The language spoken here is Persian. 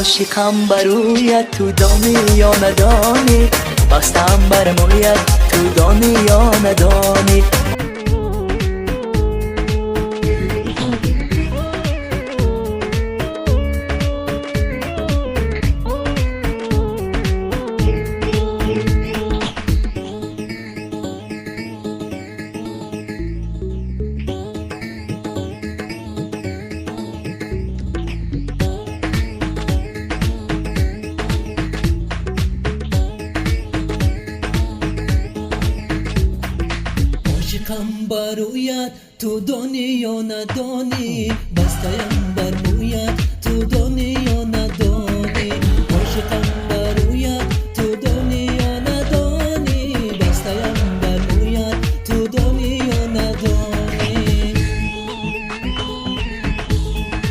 عاشقم برویت تو دانی یا ندانی بستم بر مویت تو دانی یا ندانی عاشقم برویت تو دانی یا ندانی بستم